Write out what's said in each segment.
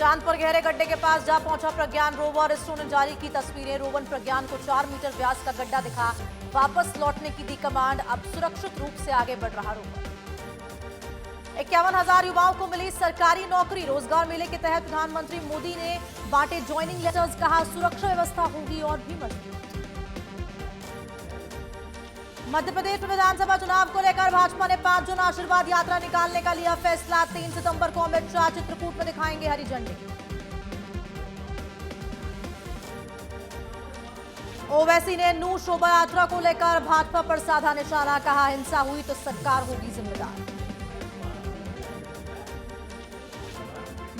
चांद पर गहरे गड्ढे के पास जा पहुंचा प्रज्ञान रोवर। इसरो ने जारी की तस्वीरें। रोवर प्रज्ञान को 4 मीटर व्यास का गड्ढा दिखा। वापस लौटने की दी कमांड। अब सुरक्षित रूप से आगे बढ़ रहा रोवर। 51,000 युवाओं को मिली सरकारी नौकरी। रोजगार मेले के तहत प्रधानमंत्री मोदी ने बांटे ज्वाइनिंग लेटर्स। कहा सुरक्षा व्यवस्था होगी और भी मजबूत। मध्य प्रदेश में विधानसभा चुनाव को लेकर भाजपा ने 5 जन आशीर्वाद यात्रा निकालने का लिया फैसला। 3 सितंबर को अमित शाह चित्रकूट में दिखाएंगे हरी झंडी। ओवैसी ने नूर शोभा यात्रा को लेकर भाजपा पर साधा निशाना। कहा हिंसा हुई तो सरकार होगी जिम्मेदार।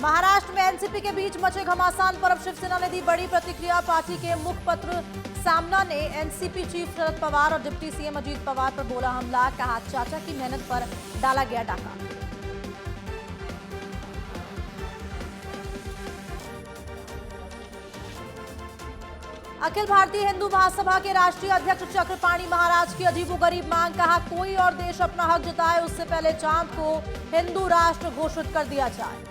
महाराष्ट्र में एनसीपी के बीच मचे घमासान पर अब शिवसेना ने दी बड़ी प्रतिक्रिया। पार्टी के मुखपत्र सामना ने एनसीपी चीफ शरद पवार और डिप्टी सीएम अजीत पवार पर बोला हमला। कहा चाचा की मेहनत पर डाला गया डाका। अखिल भारतीय हिंदू महासभा के राष्ट्रीय अध्यक्ष चक्रपाणी महाराज की अजीबोगरीब मांग। कहा कोई और देश अपना हक जताए उससे पहले चांद को हिंदू राष्ट्र घोषित कर दिया जाए।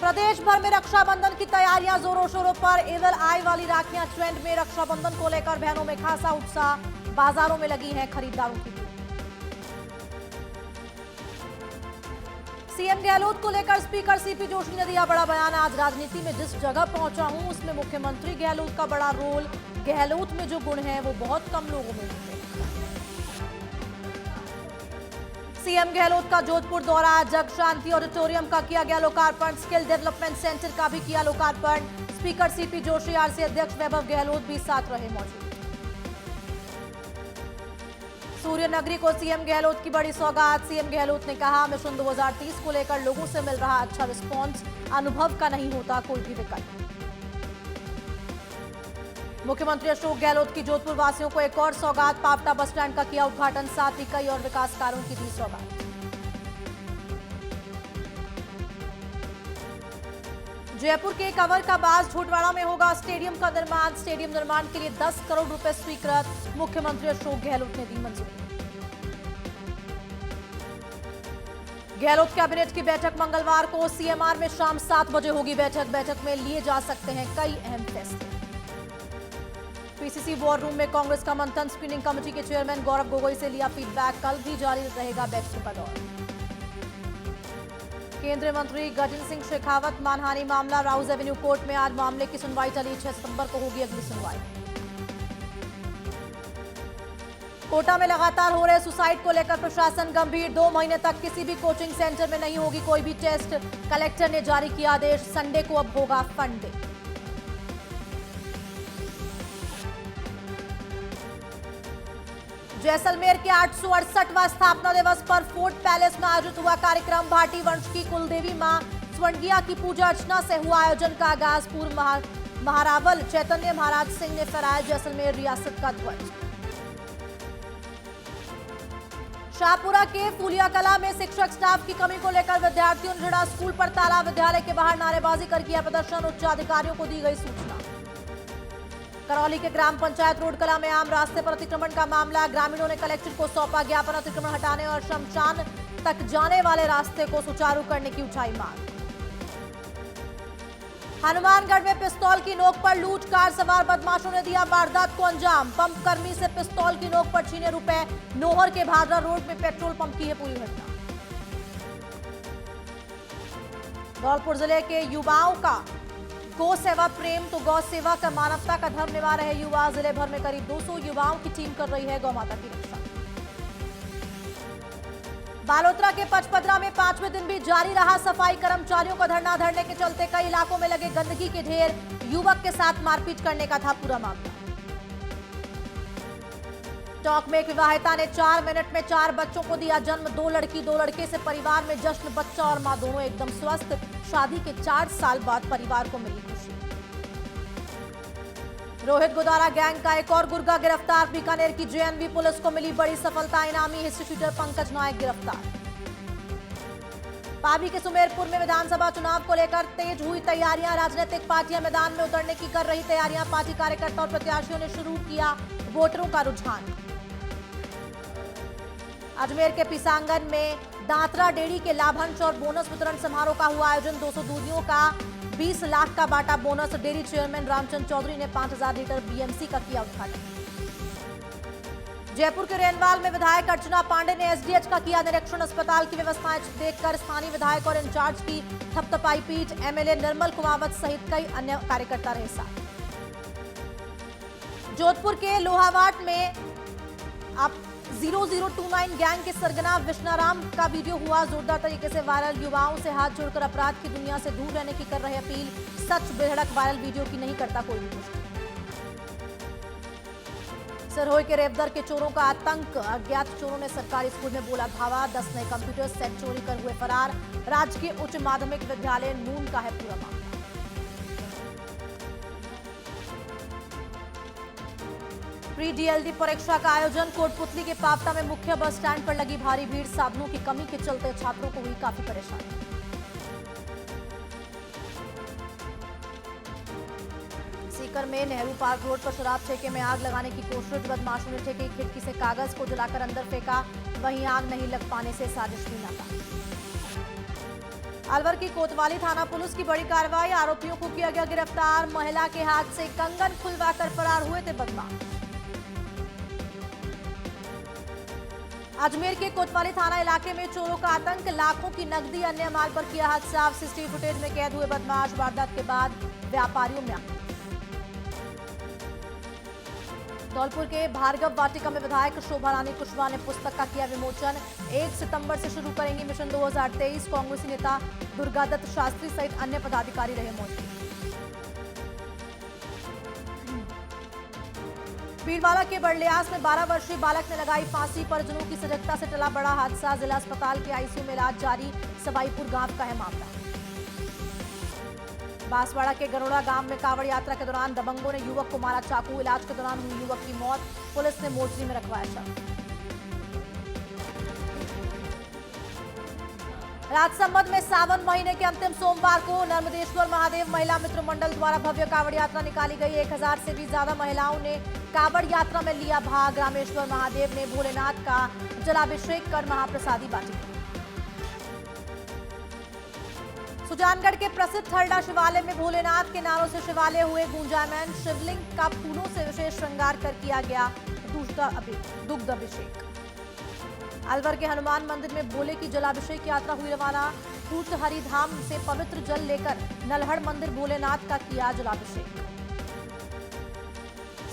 प्रदेश भर में रक्षाबंधन की तैयारियां जोरों शोरों पर। इविल आई वाली राखियां ट्रेंड में। रक्षाबंधन को लेकर बहनों में खासा उत्साह। बाजारों में लगी है खरीदारों की भीड़। सीएम गहलोत को लेकर स्पीकर सीपी जोशी ने दिया बड़ा बयान। आज राजनीति में जिस जगह पहुंचा हूं उसमें मुख्यमंत्री गहलोत का बड़ा रोल। गहलोत में जो गुण हैं वो बहुत कम लोगों में होते हैं। सीएम गहलोत का जोधपुर दौरा। जग शांति ऑडिटोरियम का किया गया लोकार्पण। स्किल डेवलपमेंट सेंटर का भी किया लोकार्पण। स्पीकर सीपी जोशी, आरसी अध्यक्ष वैभव गहलोत भी साथ रहे मौजूद। सूर्य नगरी को सीएम गहलोत की बड़ी सौगात। सीएम गहलोत ने कहा मिशन 2030 को लेकर लोगों से मिल रहा अच्छा रिस्पांस। अनुभव का नहीं होता कोई भी विकल्प। मुख्यमंत्री अशोक गहलोत की जोधपुर वासियों को एक और सौगात। पावटा बस स्टैंड का किया उद्घाटन। साथ ही कई और विकास कार्यों की दी सौगात। जयपुर के कवर का बाज झोटवाड़ा में होगा स्टेडियम का निर्माण। स्टेडियम निर्माण के लिए 10 करोड़ रुपए स्वीकृत। मुख्यमंत्री अशोक गहलोत ने दी मंजूरी। गहलोत कैबिनेट की बैठक मंगलवार को। सीएमआर में शाम 7 बजे होगी बैठक। बैठक में लिए जा सकते हैं कई अहम फैसले। पीसीसी वॉर रूम में कांग्रेस का मंथन। स्क्रीनिंग कमेटी के चेयरमैन गौरव गोगोई से लिया फीडबैक। कल भी जारी रहेगा बैठक का दौर। केंद्रीय मंत्री गजेंद्र सिंह शेखावत मानहानि मामला। राउज एवेन्यू कोर्ट में आज मामले की सुनवाई चली। 6 सितंबर को होगी अगली सुनवाई। कोटा में लगातार हो रहे सुसाइड को लेकर प्रशासन गंभीर। 2 महीने तक किसी भी कोचिंग सेंटर में नहीं होगी कोई भी टेस्ट। कलेक्टर ने जारी किया आदेश। संडे को अब होगा फन डे। जैसलमेर के 868वां स्थापना दिवस पर फोर्ट पैलेस में आयोजित हुआ कार्यक्रम। भाटी वंश की कुलदेवी मां स्वर्णगिया की पूजा अर्चना से हुआ आयोजन का आगाज। पूर्व महारावल चैतन्य महाराज सिंह ने फहराया जैसलमेर रियासत का ध्वज। शाहपुरा के फूलिया कला में शिक्षक स्टाफ की कमी को लेकर विद्यार्थियों ने जुड़ा स्कूल पर ताला। विद्यालय के बाहर नारेबाजी कर किया प्रदर्शन। उच्च अधिकारियों को दी गई सूचना। करौली के ग्राम पंचायत रोड कला में आम रास्ते पर अतिक्रमण का मामला। ग्रामीणों ने कलेक्टर को सौंपा ज्ञापन। अतिक्रमण हटाने और शमशान तक जाने वाले रास्ते को सुचारू करने की उठाई मांग। हनुमानगढ़ में पिस्तौल की नोक पर लूट। कार सवार बदमाशों ने दिया वारदात को अंजाम। पंप कर्मी से पिस्तौल की नोक पर छीने रुपए। नोहर के भादरा रोड में पेट्रोल पंप की है पूरी घटना। धौलपुर जिले के युवाओं का गौ सेवा प्रेम तो गौ सेवा का मानवता का धर्म निभा रहे युवा। जिले भर में करीब 200 युवाओं की टीम कर रही है गौ माता की रक्षा। बालोतरा के पचपदरा में 5वें दिन भी जारी रहा सफाई कर्मचारियों का धरना। धरने के चलते कई इलाकों में लगे गंदगी के ढेर। युवक के साथ मारपीट करने का था पूरा मामला। टॉक में एक विवाहिता ने 4 मिनट में 4 बच्चों को दिया जन्म। 2 लड़की 2 लड़के से परिवार में जश्न। बच्चा और मां दोनों एकदम स्वस्थ। शादी के 4 साल बाद परिवार को मिली खुशी। रोहित गोदारा गैंग का एक और गुर्गा गिरफ्तार। बीकानेर की जेएनवी पुलिस को मिली बड़ी सफलता। इनामी हिस्ट्री शीटर पंकज नायक गिरफ्तार। पाभी के सुमेरपुर में विधानसभा चुनाव को लेकर तेज हुई तैयारियां। राजनीतिक पार्टियां मैदान में उतरने की कर रही तैयारियां। पार्टी कार्यकर्ता और प्रत्याशियों ने शुरू किया वोटरों का रुझान। अजमेर के पिसांगन में दांतरा डेयरी के लाभांश और बोनस वितरण समारोह का हुआ आयोजन। 200 दूधियों का 20 लाख का बांटा bonus. Dairy chairman Ramchandra Chaudhary ने 5000 लीटर बीएमसी का किया उद्घाटन। जयपुर के रेनवाल में विधायक अर्चना पांडे ने एसडीएच का किया निरीक्षण। अस्पताल की व्यवस्थाएं देखकर स्थानीय विधायक और इंचार्ज की थपथपाई पीठ। एमएलए निर्मल कुमावत सहित कई अन्य कार्यकर्ता रहे साथ। जोधपुर के लोहावाट में अब 0029 गैंग के सरगना विश्नाराम का वीडियो हुआ जोरदार तरीके से वायरल। युवाओं से हाथ जोड़कर अपराध की दुनिया से दूर रहने की कर रहे अपील। सच बेधड़क वायरल वीडियो की नहीं करता कोई भी पुष्टि। सिरोही के रेवदर के चोरों का आतंक। अज्ञात चोरों ने सरकारी स्कूल में बोला धावा। 10 नए कंप्यूटर सेट चोरी कर हुए फरार। राजकीय उच्च माध्यमिक विद्यालय नून का है पूरा मामला। प्री डीएलडी परीक्षा का आयोजन। कोटपुतली के पावटा में मुख्य बस स्टैंड पर लगी भारी भीड़। साधनों की कमी के चलते छात्रों को हुई काफी परेशानी। सीकर में नेहरू पार्क रोड पर शराब ठेके में आग लगाने की कोशिश। बदमाशों ने ठेके की खिड़की से कागज को जलाकर अंदर फेंका। वहीं आग नहीं लग पाने से साजिश भी नाकाम। अलवर की कोतवाली थाना पुलिस की बड़ी कार्रवाई। आरोपियों को किया गया गिरफ्तार। महिला के हाथ से कंगन खुलवाकर फरार हुए थे बदमाश। अजमेर के कोतवाली थाना इलाके में चोरों का आतंक। लाखों की नकदी अन्य माल पर किया हाथ साफ। सीसीटीवी फुटेज में कैद हुए बदमाश। वारदात के बाद व्यापारियों में आक्रोश। धौलपुर के भार्गव वाटिका में विधायक शोभा रानी कुशवाहा ने पुस्तक का किया विमोचन। 1 सितंबर से शुरू करेंगे मिशन 2023। कांग्रेसी नेता दुर्गादत्त शास्त्री सहित अन्य पदाधिकारी रहे मौजूद। भीलवाड़ा के बड़लियास में 12 वर्षीय बालक ने लगाई फांसी। परिजनों की सजगता से टला बड़ा हादसा। जिला अस्पताल के आईसीयू में इलाज जारी। सवाईपुर गांव का है मामला। बांसवाड़ा के गरोड़ा गांव में कांवड़ यात्रा के दौरान दबंगों ने युवक को मारा चाकू। इलाज के दौरान हुई युवक की मौत। पुलिस ने मोर्चरी में रखवाया शव। राजसमंद में सावन महीने के अंतिम सोमवार को नर्मदेश्वर महादेव महिला मित्र मंडल द्वारा भव्य कांवड़ यात्रा निकाली गई। 1000 से भी ज्यादा महिलाओं ने कांवड़ यात्रा में लिया भाग। रामेश्वर महादेव ने भोलेनाथ का जलाभिषेक कर महाप्रसादी बांटी। सुजानगढ़ के प्रसिद्ध थरडा शिवालय में भोलेनाथ के नारों से शिवालय हुए गूंजायमान। शिवलिंग का फूलों से विशेष श्रृंगार कर किया गया दुग्ध अभिषेक। अलवर के हनुमान मंदिर में भोले की जलाभिषेक यात्रा हुई रवाना। कूटहरी धाम से पवित्र जल लेकर नल्हड़ मंदिर भोलेनाथ का किया जलाभिषेक।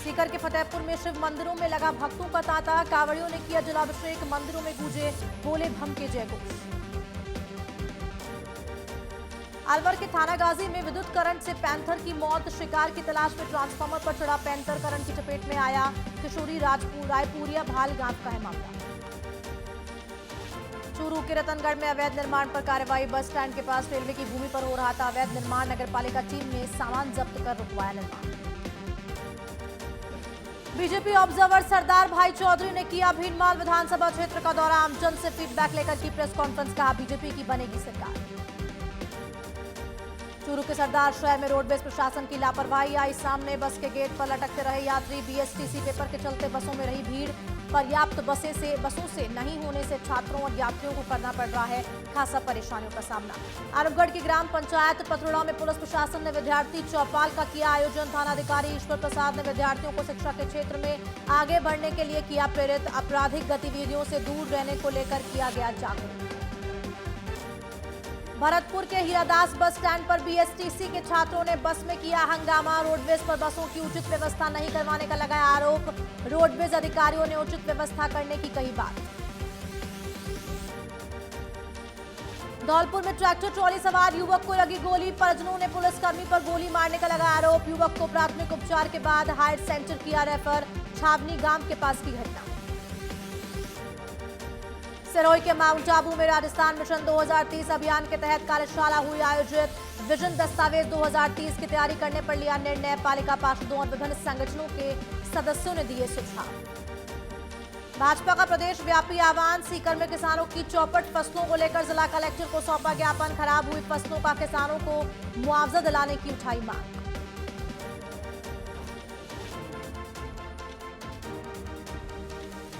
सीकर के फतेहपुर में शिव मंदिरों में लगा भक्तों का तांता। कांवड़ियों ने किया जलाभिषेक। मंदिरों में गूंजे भोले भम के जयघोष। अलवर के थाना गाजी में विद्युत करंट से पैंथर की मौत। शिकार की तलाश में ट्रांसफार्मर पर चढ़ा पैंथर करंट की चपेट में आया। किशोरी रायपुरिया भाल गांव का है मामला। चूरू के रतनगढ़ में अवैध निर्माण पर कार्रवाई। बस स्टैंड के पास रेलवे की भूमि पर हो रहा था अवैध निर्माण। नगरपालिका टीम ने सामान जब्त कर रुकवाया निर्माण। बीजेपी ऑब्जर्वर सरदार भाई चौधरी ने किया भीनमाल विधानसभा क्षेत्र का दौरा। आमजन से फीडबैक लेकर की प्रेस कॉन्फ्रेंस। कहा बीजेपी की बनेगी सरकार। चूरू के सरदार शहर में रोडवेज प्रशासन की लापरवाही आई सामने। बस के गेट पर लटकते रहे यात्री। बीएसटीसी पेपर के चलते बसों में रही भीड़। पर्याप्त बसों से नहीं होने से छात्रों और यात्रियों को करना पड़ रहा है खासा परेशानियों का सामना। आरबगढ़ की ग्राम पंचायत पथरुड़ा में पुलिस प्रशासन ने विद्यार्थी चौपाल का किया आयोजन। थानाधिकारी ईश्वर प्रसाद ने विद्यार्थियों को शिक्षा के क्षेत्र में आगे बढ़ने के लिए किया प्रेरित। आपराधिक गतिविधियों से दूर रहने को लेकर किया गया जागरूक। भरतपुर के हीरादास बस स्टैंड पर बीएसटीसी के छात्रों ने बस में किया हंगामा। रोडवेज पर बसों की उचित व्यवस्था नहीं करवाने का लगाया आरोप। रोडवेज अधिकारियों ने उचित व्यवस्था करने की कही बात। धौलपुर में ट्रैक्टर ट्रॉली सवार युवक को लगी गोली। परिजनों ने पुलिसकर्मी पर गोली मारने का लगाया आरोप। युवक को प्राथमिक उपचार के बाद हायर सेंटर किया रेफर। छावनी गांव के पास की घटना। सिरोही के माउंट आबू में राजस्थान मिशन 2030 अभियान के तहत कार्यशाला हुई आयोजित। विजन दस्तावेज 2030 की तैयारी करने पर लिया निर्णय। पालिका पार्षदों और विभिन्न संगठनों के सदस्यों ने दिए सुझाव। भाजपा का प्रदेश व्यापी आह्वान। सीकर में किसानों की चौपट फसलों को लेकर जिला कलेक्टर को सौंपा ज्ञापन। खराब हुई फसलों का किसानों को मुआवजा दिलाने की उठाई मांग।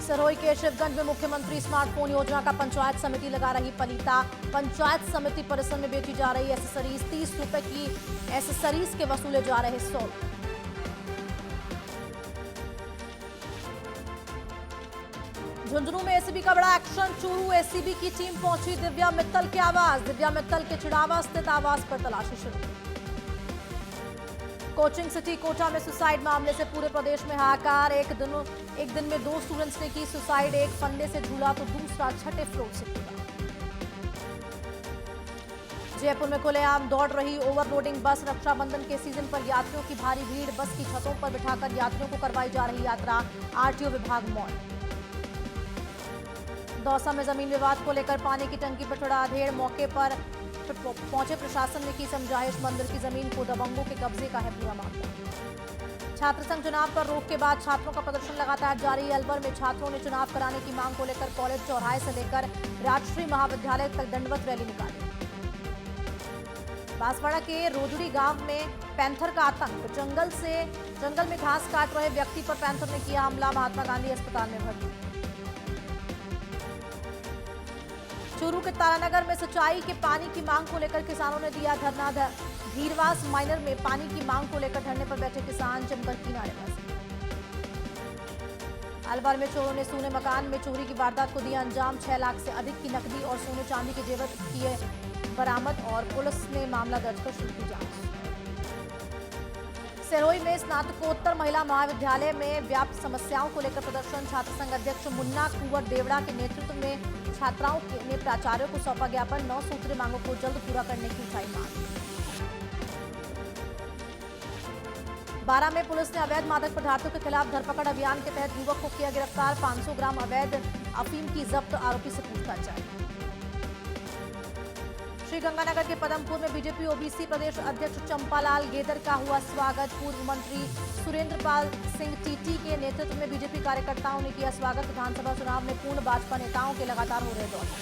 सिरोही के शिवगंज में मुख्यमंत्री स्मार्टफोन योजना का पंचायत समिति लगा रही पलीता। पंचायत समिति परिसर में बेची जा रही एसेसरीज, 30 रुपए की एसेसरीज के वसूले जा रहे 100। झुंझुनू में एसीबी का बड़ा एक्शन। चूरू एसीबी की टीम पहुंची दिव्या मित्तल के आवास। दिव्या मित्तल के चिड़ावा स्थित आवास पर तलाशी शुरू। कोचिंग सिटी कोटा में सुसाइड मामले से पूरे प्रदेश में हाहाकार। एक दिन में 2 स्टूडेंट्स ने की सुसाइड। एक फंदे से झूला तो दूसरा छठे फ्लोर से कूदा। जयपुर में खुलेआम दौड़ रही ओवरलोडिंग बस। रक्षाबंधन के सीजन पर यात्रियों की भारी भीड़। बस की छतों पर बिठाकर यात्रियों को करवाई जा रही यात्रा। आरटीओ विभाग मौन। दौसा में जमीन विवाद को लेकर पानी की टंकी पर चढ़ा अधेड़। मौके पर पहुंचे प्रशासन ने की समझाइश। मंदिर की जमीन को दबंगों के कब्जे का है पूरा मामला। छात्र संघ चुनाव पर रोक के बाद छात्रों का प्रदर्शन लगातार जारी। अलवर में छात्रों ने चुनाव कराने की मांग को लेकर कॉलेज चौराहे से लेकर राजश्री महाविद्यालय तक दंडवत रैली निकाली। बांसवाड़ा के रोजड़ी गांव में पैंथर का आतंक। जंगल में घास काट रहे व्यक्ति पर पैंथर ने किया हमला। महात्मा गांधी अस्पताल में भर्ती। चूरू के तारानगर में सिंचाई के पानी की मांग को लेकर किसानों ने दिया धरना। धीरवास माइनर में पानी की मांग को लेकर धरने पर बैठे किसान जमकर की नारेबाजी। अलवर में चोरों ने सोने मकान में चोरी की वारदात को दिया अंजाम। 6 लाख से अधिक की नकदी और सोने चांदी के जेवर किए बरामद और पुलिस ने मामला दर्ज कर शुरू की जांच। सिरोही में स्नातकोत्तर महिला महाविद्यालय में व्याप्त समस्याओं को लेकर प्रदर्शन। छात्र संघ अध्यक्ष मुन्ना कुंवर देवड़ा के नेतृत्व में छात्राओं ने प्राचार्यों को सौंपा ज्ञापन। 9 सूत्रीय मांगों को जल्द पूरा करने की उठाई मांग। 12 में पुलिस ने अवैध मादक पदार्थों के खिलाफ धरपकड़ अभियान के तहत युवक को किया गिरफ्तार। 500 ग्राम अवैध अफीम की जब्त। आरोपी से पूछताछ जारी। श्रीगंगानगर के पदमपुर में बीजेपी ओबीसी प्रदेश अध्यक्ष चंपालाल गेदर का हुआ स्वागत। पूर्व मंत्री सुरेंद्र पाल सिंह टीटी के नेतृत्व में बीजेपी कार्यकर्ताओं ने किया स्वागत। विधानसभा चुनाव में पूर्ण भाजपा नेताओं के लगातार हो रहे दौरे।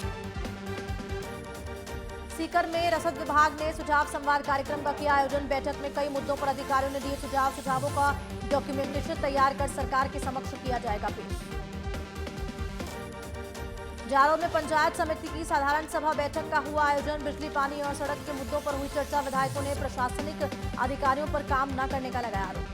सीकर में रसद विभाग ने सुझाव संवाद कार्यक्रम का किया आयोजन। बैठक में कई मुद्दों पर अधिकारियों ने दिए सुझाव। सुझावों का डॉक्यूमेंटेशन तैयार कर सरकार के समक्ष किया जाएगा पेश। जालौर में पंचायत समिति की साधारण सभा बैठक का हुआ आयोजन। बिजली, पानी और सड़क के मुद्दों पर हुई चर्चा। विधायकों ने प्रशासनिक अधिकारियों पर काम न करने का लगाया आरोप।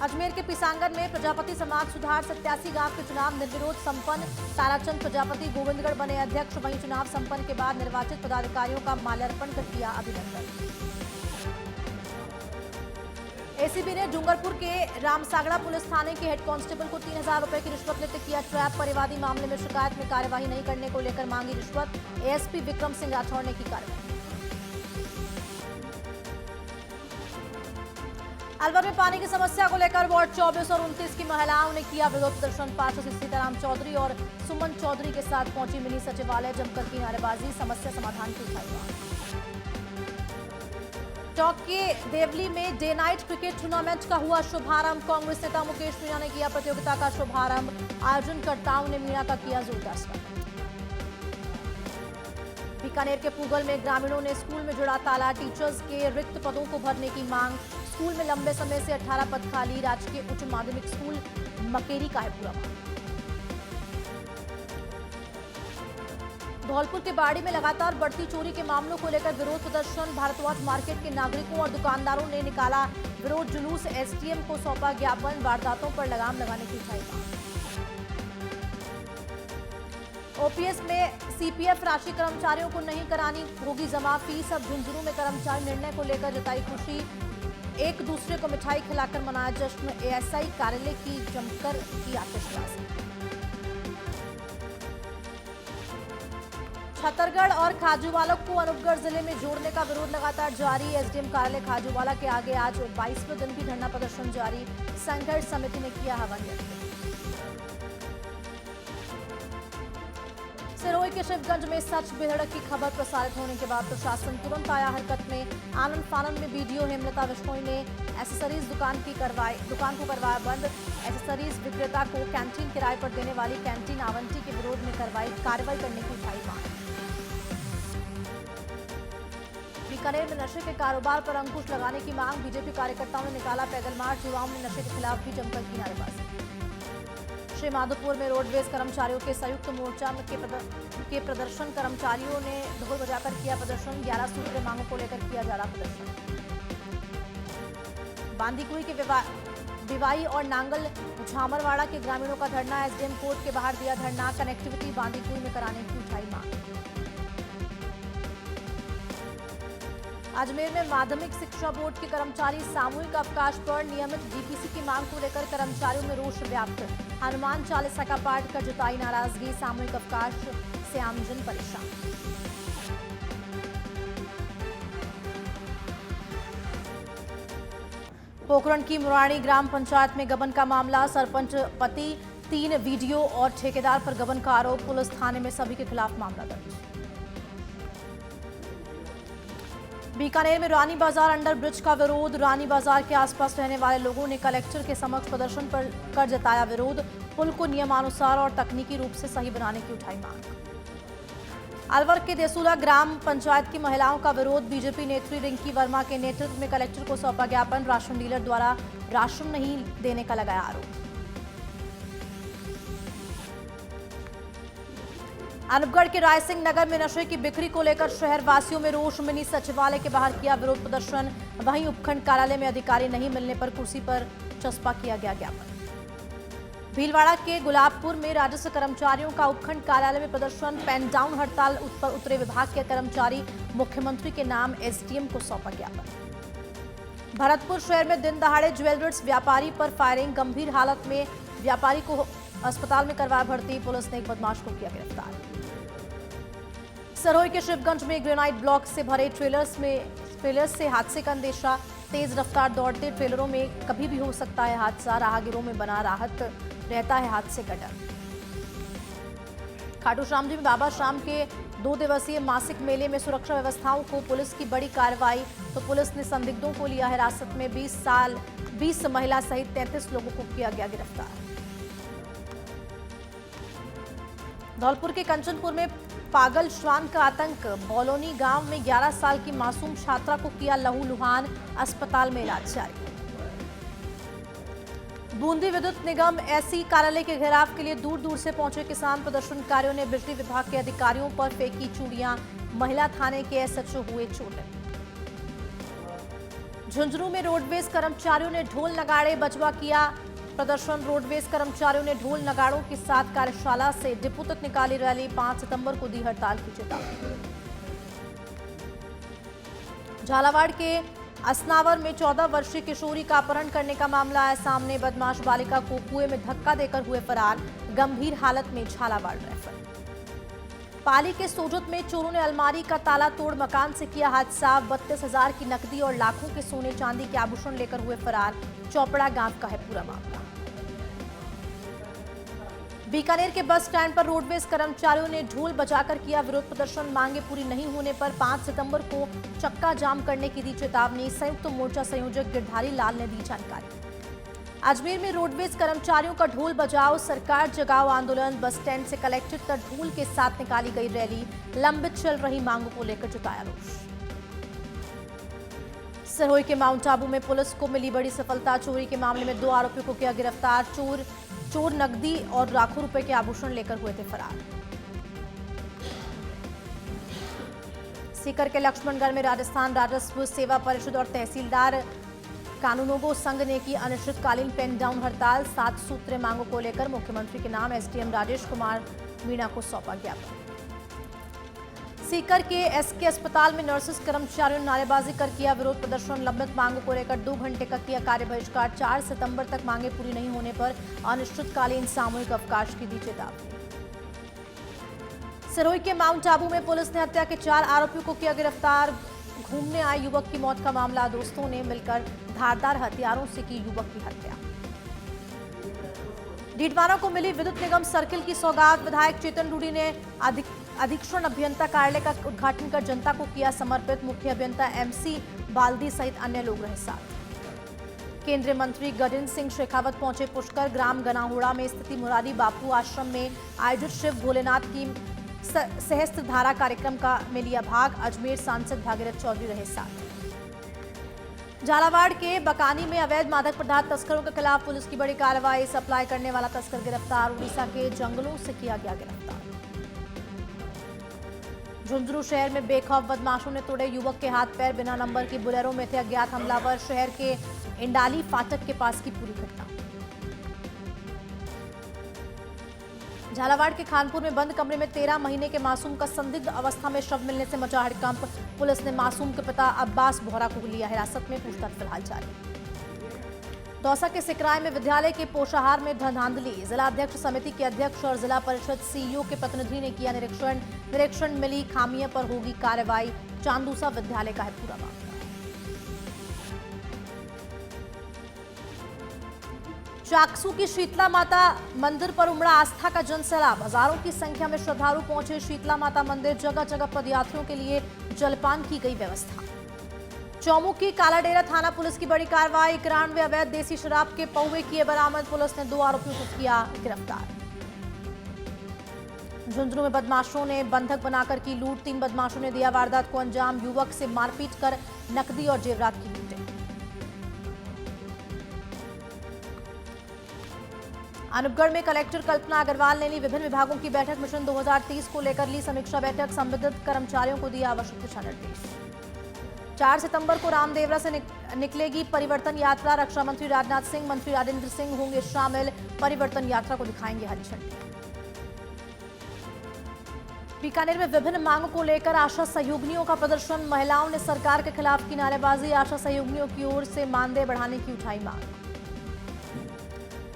अजमेर के पिसांगन में प्रजापति समाज सुधार 87 गांव के चुनाव निर्विरोध संपन्न। ताराचंद प्रजापति गोविंदगढ़ बने अध्यक्ष। वहीं चुनाव संपन्न के बाद निर्वाचित पदाधिकारियों का माल्यार्पण कर किया अभिनंदन। एसीबी ने डूंगरपुर के रामसागड़ा पुलिस थाने के हेड कांस्टेबल को 3000 रुपए की रिश्वत लेते किया ट्रैप। परिवादी मामले में शिकायत में कार्यवाही नहीं करने को लेकर मांगी रिश्वत। एएसपी विक्रम सिंह राठौड़ ने की कार्रवाई। अलवर में पानी की समस्या को लेकर वार्ड 24 और 29 की महिलाओं ने किया विरोध प्रदर्शन। पार्षद सीताराम चौधरी और सुमन चौधरी के साथ पहुंची मिनी सचिवालय। जमकर की नारेबाजी। समस्या समाधान की उठाई। टॉक के देवली में डे नाइट क्रिकेट टूर्नामेंट का हुआ शुभारंभ। कांग्रेस नेता मुकेश मीणा ने किया प्रतियोगिता का शुभारंभ। आयोजनकर्ताओं ने मीणा का किया जोरदार स्वागत। बीकानेर के पूगल में ग्रामीणों ने स्कूल में जुड़ा ताला। टीचर्स के रिक्त पदों को भरने की मांग। स्कूल में लंबे समय से 18 पद खाली। राजकीय उच्च माध्यमिक स्कूल मकेरी का है पूरा मामला। धौलपुर के बाड़ी में लगातार बढ़ती चोरी के मामलों को लेकर विरोध प्रदर्शन। भारद्वाज मार्केट के नागरिकों और दुकानदारों ने निकाला विरोध जुलूस। एसडीएम को सौंपा ज्ञापन। वारदातों पर लगाम लगाने की उठाई मांग। ओपीएस में सीपीएफ राशि कर्मचारियों को नहीं करानी होगी जमा। फीस। अब झुंझुनू में कर्मचारी निर्णय को लेकर जताई खुशी। एक दूसरे को मिठाई खिलाकर मनाया जश्न। एएसआई कार्यालय की जमकर की आतिशबाजी। छतरगढ़ और खाजूवाला को अनूपगढ़ जिले में जोड़ने का विरोध लगातार जारी। एसडीएम कार्यालय खाजूवाला के आगे आज 22वें दिन भी धरना प्रदर्शन जारी। संघर्ष समिति ने किया हवन यज्ञ। सिरोही के शिवगंज में सच बेधड़क की खबर प्रसारित होने के बाद प्रशासन तुरंत आया हरकत में। आनंद फानंद में बीडीओ हेमलता बिश्नोई ने एसेसरीज दुकान को करवाया बंद। एसेसरीज विक्रेता को कैंटीन किराए पर देने वाली कैंटीन आवंटी के विरोध में कार्रवाई करने की उठाई मांग। बीकानेर में नशे के कारोबार पर अंकुश लगाने की मांग, बीजेपी कार्यकर्ताओं ने निकाला पैदल मार्च, युवाओं ने नशे के खिलाफ भी जमकर की नारेबाजी। श्री माधोपुर में रोडवेज कर्मचारियों के संयुक्त मोर्चा के प्रदर्शन, कर्मचारियों ने ढोल बजाकर किया प्रदर्शन, 11 सूत्रीय मांगों को लेकर किया जा रहा प्रदर्शन। बांदीकुई के विवाई और नांगल झामरवाड़ा के ग्रामीणों का धरना, एसडीएम कोर्ट के बाहर दिया धरना, कनेक्टिविटी बांदीकुई में कराने की उठाई मांग। अजमेर में माध्यमिक शिक्षा बोर्ड के कर्मचारी सामूहिक अवकाश पर, नियमित डीपीसी की मांग को लेकर कर्मचारियों में रोष व्याप्त, हनुमान चालीसा का पाठ कर जताई नाराजगी, सामूहिक अवकाश से आमजन परेशान। पोखरण की मुरानी ग्राम पंचायत में गबन का मामला, सरपंच पति, 3 वीडियो और ठेकेदार पर गबन का आरोप, पुलिस थाने में सभी के खिलाफ मामला दर्ज। बीकानेर में रानी बाजार अंडर ब्रिज का विरोध, रानी बाजार के आसपास रहने वाले लोगों ने कलेक्टर के समक्ष प्रदर्शन कर जताया विरोध, पुल को नियमानुसार और तकनीकी रूप से सही बनाने की उठाई मांग। अलवर के देसुला ग्राम पंचायत की महिलाओं का विरोध, बीजेपी नेत्री रिंकी वर्मा के नेतृत्व में कलेक्टर को सौंपा ज्ञापन, राशन डीलर द्वारा राशन नहीं देने का लगाया आरोप। अनूपगढ़ के रायसिंह नगर में नशे की बिक्री को लेकर शहर वासियों में रोष, मिनी सचिवालय के बाहर किया विरोध प्रदर्शन, वहीं उपखंड कार्यालय में अधिकारी नहीं मिलने पर कुर्सी पर चस्पा किया गया ज्ञापन। भीलवाड़ा के गुलाबपुर में राजस्व कर्मचारियों का उपखंड कार्यालय में प्रदर्शन, पेन डाउन हड़ताल पर उतरे विभाग के कर्मचारी, मुख्यमंत्री के नाम एसडीएम को सौंपा ज्ञापन। भरतपुर शहर में दिन दहाड़े ज्वेलर्स व्यापारी पर फायरिंग, गंभीर हालत में व्यापारी को अस्पताल में करवाया भर्ती, पुलिस ने एक बदमाश को किया गिरफ्तार। सरोई के शिवगंज में ग्रेनाइट ब्लॉक से भरे ट्रेलर्स से हादसे का अंदेशा, तेज रफ्तार दौड़ते ट्रेलरों में कभी भी हो सकता है हादसा, राहगीरों में बना रहता है हादसे का डर। खाटू श्याम जी में बाबा श्याम के 2 दिवसीय मासिक मेले में सुरक्षा व्यवस्थाओं को पुलिस की बड़ी कार्रवाई, तो पुलिस ने संदिग्धों को लिया हिरासत में, 20 महिला सहित 33 लोगों को किया गया गिरफ्तार। धौलपुर के कंचनपुर में पागल श्वान का आतंक, बौलोनी गांव में 11 साल की मासूम छात्रा को किया लहूलुहान, अस्पताल में इलाज जारी। बूंदी विद्युत निगम एसी कार्यालय के घेराव के लिए दूर दूर से पहुंचे किसान, प्रदर्शनकारियों ने बिजली विभाग के अधिकारियों पर फेंकी चूड़ियां, महिला थाने के एसएचओ हुए चोटिल। झुंझुनू में रोडवेज कर्मचारियों ने ढोल नगाड़े बजवा किया प्रदर्शन, रोडवेज कर्मचारियों ने ढोल नगाड़ों के साथ कार्यशाला से डिपो तक निकाली रैली, 5 सितंबर को दी हड़ताल की चेतावनी। झालावाड़ के असनावर में 14 वर्षीय किशोरी का अपहरण करने का मामला आया सामने, बदमाश बालिका को कुएं में धक्का देकर हुए फरार, गंभीर हालत में झालावाड़ रेफर। पाली के सोजत में चोरों ने अलमारी का ताला तोड़ मकान से किया हादसा, 32,000 की नकदी और लाखों के सोने चांदी के आभूषण लेकर हुए फरार, चौपड़ा गांव का है पूरा मामला। बीकानेर के बस स्टैंड पर रोडवेज कर्मचारियों ने ढोल बजाकर किया विरोध प्रदर्शन, मांगे पूरी नहीं होने पर 5 सितंबर को चक्का जाम करने की दी चेतावनी, संयुक्त मोर्चा संयोजक गिरधारी लाल ने दी जानकारी। अजमेर में रोडवेज कर्मचारियों का ढोल बजाओ सरकार जगाओ आंदोलन, बस स्टैंड से कलेक्ट्रेट तक ढोल के साथ निकाली गई रैली, लंबित चल रही मांगों को लेकर जताया रोष। सरोई के माउंट आबू में पुलिस को मिली बड़ी सफलता, चोरी के मामले में 2 आरोपियों को किया गिरफ्तार, चोर नकदी और लाखों रुपए के आभूषण लेकर हुए थे फरार। सीकर के लक्ष्मणगढ़ में राजस्थान राजस्व सेवा परिषद और तहसीलदार कानूनगो संघ ने की अनिश्चितकालीन पेन डाउन हड़ताल, 7 सूत्रीय मांगों को लेकर मुख्यमंत्री के नाम एसडीएम राजेश कुमार मीणा को सौंपा ज्ञापन। सीकर के एसके अस्पताल में नर्सेस कर्मचारियों ने नारेबाजी कर किया विरोध प्रदर्शन, लंबित मांगों को लेकर 2 घंटे का किया कार्य बहिष्कार, 4 सितंबर तक मांगे पूरी नहीं होने पर अनिश्चितकालीन सामूहिक अवकाश की दी चेतावनी। सिरोही के माउंट आबू में पुलिस ने हत्या के 4 आरोपियों को किया गिरफ्तार, घूमने आए युवक की मौत का मामला, दोस्तों ने मिलकर धारदार हथियारों से की युवक की हत्या। डीडवाना को मिली विद्युत निगम सर्किल की सौगात, विधायक चेतन रूडी ने अधीक्षण अभियंता कार्यालय का उद्घाटन कर जनता को किया समर्पित, मुख्य अभियंता एमसी बाल्दी सहित अन्य लोग रहे साथ। केंद्रीय मंत्री गजेंद्र सिंह शेखावत पहुंचे पुष्कर, ग्राम गनाहुड़ा में स्थित मुरारी बापू आश्रम में आयोजित शिव भोलेनाथ की सहस्त्र धारा कार्यक्रम का में लिया भाग। अजमेर सांसद भागीरथ चौधरी रहे साथ। झालावाड़ के बकानी में अवैध मादक पदार्थ तस्करों के खिलाफ पुलिस की बड़ी कार्रवाई। सप्लाई करने वाला तस्कर गिरफ्तार। उड़ीसा के जंगलों से किया गया गिरफ्तार। झुंझुनू शहर में बेखौफ बदमाशों ने तोड़े युवक के हाथ पैर। बिना नंबर की बुलेरो में थे अज्ञात हमलावर। शहर के इंडाली फाटक के पास की पूरी घटना। झालावाड़ के खानपुर में बंद कमरे में 13 महीने के मासूम का संदिग्ध अवस्था में शव मिलने से मचा हड़कंप। पुलिस ने मासूम के पिता अब्बास बोहरा को लिया हिरासत में। पूछताछ फिलहाल जारी। दौसा के सिकराय में विद्यालय के पोषाहार में धांधली। जिला अध्यक्ष समिति के अध्यक्ष और जिला परिषद सीईओ के प्रतिनिधि ने किया निरीक्षण मिली खामियों पर होगी कार्रवाई। चांदूसा विद्यालय का है पूरा मामला। चाकसू की शीतला माता मंदिर पर उमड़ा आस्था का जनसैलाब। हजारों की संख्या में श्रद्धालु पहुंचे शीतला माता मंदिर। जगह जगह पदयात्रियों के लिए जलपान की गई व्यवस्था। चौमुखी कालाडेरा थाना पुलिस की बड़ी कार्रवाई। 91 अवैध देसी शराब के पौवे किए बरामद। पुलिस ने 2 आरोपियों को किया गिरफ्तार। झुंझुनू में बदमाशों ने बंधक बनाकर की लूट। 3 बदमाशों ने दिया वारदात को अंजाम। युवक से मारपीट कर नकदी और जेवरात की लूटें। अनूपगढ़ में कलेक्टर कल्पना अग्रवाल ने ली विभिन्न विभागों की बैठक। मिशन 2030 को लेकर ली समीक्षा बैठक। संबंधित कर्मचारियों को दिया आवश्यक दिशा निर्देश। 4 सितंबर को रामदेवरा से निकलेगी परिवर्तन यात्रा। रक्षा मंत्री राजनाथ सिंह, मंत्री राजेंद्र सिंह होंगे शामिल। परिवर्तन यात्रा को दिखाएंगे हरी झंडी। बीकानेर में विभिन्न मांगों को लेकर आशा सहयोगिनियों का प्रदर्शन। महिलाओं ने सरकार के खिलाफ की नारेबाजी। आशा सहयोगिनियों की ओर से मानदेय बढ़ाने की उठाई मांग।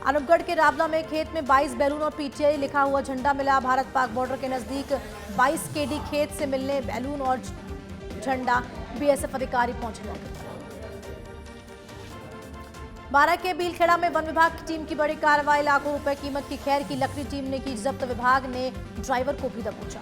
अनूपगढ़ के रावला में खेत में 22 बैलून और पीटीआई लिखा हुआ झंडा मिला। भारत पाक बॉर्डर के नजदीक 22 केडी खेत से मिलने बैलून और झंडा। बीएसएफ अधिकारी पहुंचे मौके पर। 12 के बीलखेड़ा में वन विभाग की टीम की बड़ी कार्रवाई। लाखों रुपए कीमत की खैर की लकड़ी टीम ने की जब्त। विभाग ने ड्राइवर को भी दबोचा।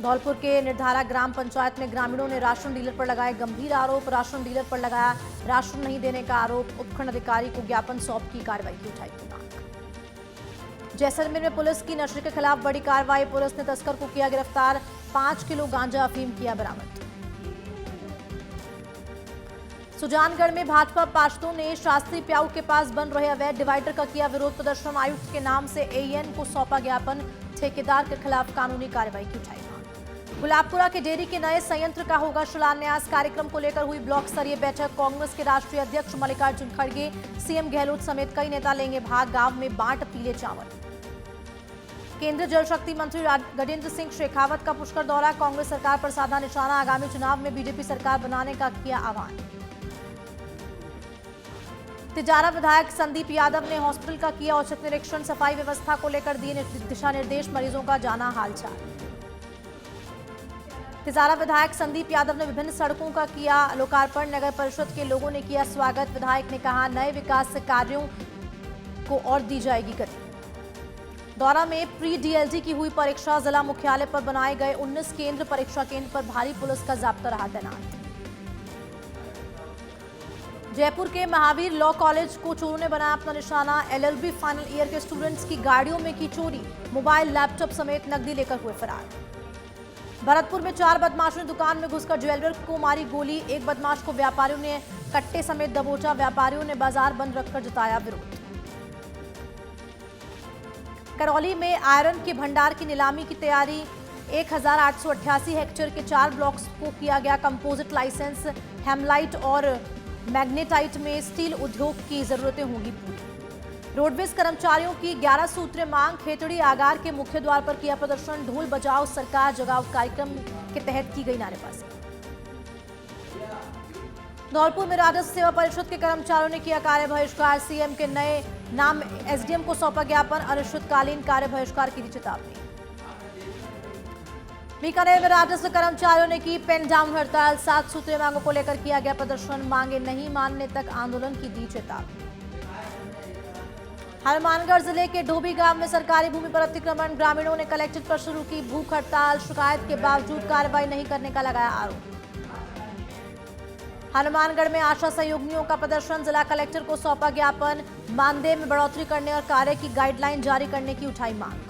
धौलपुर के निर्धारा ग्राम पंचायत में ग्रामीणों ने राशन डीलर पर लगाए गंभीर आरोप। राशन डीलर पर लगाया राशन नहीं देने का आरोप। उपखंड अधिकारी को ज्ञापन सौंप की कार्रवाई की उठाई की मांग। जैसलमेर में पुलिस की नशे के खिलाफ बड़ी कार्रवाई। पुलिस ने तस्कर को किया गिरफ्तार। 5 किलो गांजा अफीम किया बरामद। सुजानगढ़ में भाजपा पार्षदों ने शास्त्री प्याऊ के पास बन रहे अवैध डिवाइडर का किया विरोध प्रदर्शन। आयुक्त के नाम से एएन को सौंपा ज्ञापन। ठेकेदार के खिलाफ कानूनी कार्रवाई की उठाई। गुलाबपुरा के डेयरी के नए संयंत्र का होगा शिलान्यास। कार्यक्रम को लेकर हुई ब्लॉक स्तरीय बैठक। कांग्रेस के राष्ट्रीय अध्यक्ष मल्लिकार्जुन खड़गे, सीएम गहलोत समेत कई नेता लेंगे भाग। गांव में बांट पीले चावल। केंद्रीय जल शक्ति मंत्री गजेंद्र सिंह शेखावत का पुष्कर दौरा। कांग्रेस सरकार पर साधा निशाना। आगामी चुनाव में बीजेपी सरकार बनाने का किया आह्वान। तिजारा विधायक संदीप यादव ने हॉस्पिटल का किया औचक निरीक्षण। सफाई व्यवस्था को लेकर दिए दिशा निर्देश। मरीजों का जाना हालचाल। तिजारा विधायक संदीप यादव ने विभिन्न सड़कों का किया लोकार्पण। नगर परिषद के लोगों ने किया स्वागत। विधायक ने कहा नए विकास कार्यों को और दी जाएगी गति। दौरा में प्री डीएलडी की हुई परीक्षा। जिला मुख्यालय पर बनाए गए 19 केंद्र। परीक्षा केंद्र पर भारी पुलिस का जाब्ता रहा तैनात। जयपुर के महावीर लॉ कॉलेज को चोरों ने बनाया अपना निशाना। एलएलबी फाइनल ईयर के स्टूडेंट्स की गाड़ियों में की चोरी। मोबाइल, लैपटॉप समेत नकदी लेकर हुए फरार। भरतपुर में 4 बदमाशों ने दुकान में घुसकर ज्वेलर को मारी गोली। एक बदमाश को व्यापारियों ने कट्टे समेत दबोचा। व्यापारियों ने बाजार बंद रखकर जताया विरोध। करौली में आयरन के भंडार की नीलामी की तैयारी। 1888 हेक्टेयर के 4 ब्लॉक्स को किया गया कंपोजिट लाइसेंस। हेमलाइट और मैग्नेटाइट में स्टील उद्योग की जरूरतें होंगी पूरी। रोडवेज कर्मचारियों की 11 सूत्रीय मांग। खेतड़ी आगार के मुख्य द्वार पर किया प्रदर्शन। ढोल बजाओ सरकार जगाओ कार्यक्रम के तहत की गई नारेबाजी। धौलपुर में राजस्व सेवा परिषद के कर्मचारियों ने किया कार्य बहिष्कार। सीएम के नए नाम एसडीएम को सौंपा ज्ञापन। अनिश्चितकालीन कार्य बहिष्कार की चेतावनी। बीकानेर में राजस्व कर्मचारियों ने की पेन डाउन हड़ताल। 7 सूत्रीय मांगों को लेकर किया गया प्रदर्शन। मांगे नहीं मानने तक आंदोलन की दी चेतावनी। हनुमानगढ़ जिले के ढोबी गांव में सरकारी भूमि पर अतिक्रमण। ग्रामीणों ने कलेक्टर पर शुरू की भूख हड़ताल। शिकायत के बावजूद कार्रवाई नहीं करने का लगाया आरोप। हनुमानगढ़ में आशा सहयोगिनियों का प्रदर्शन। जिला कलेक्टर को सौंपा ज्ञापन। मानदेय में बढ़ोतरी करने और कार्य की गाइडलाइन जारी करने की उठाई मांग।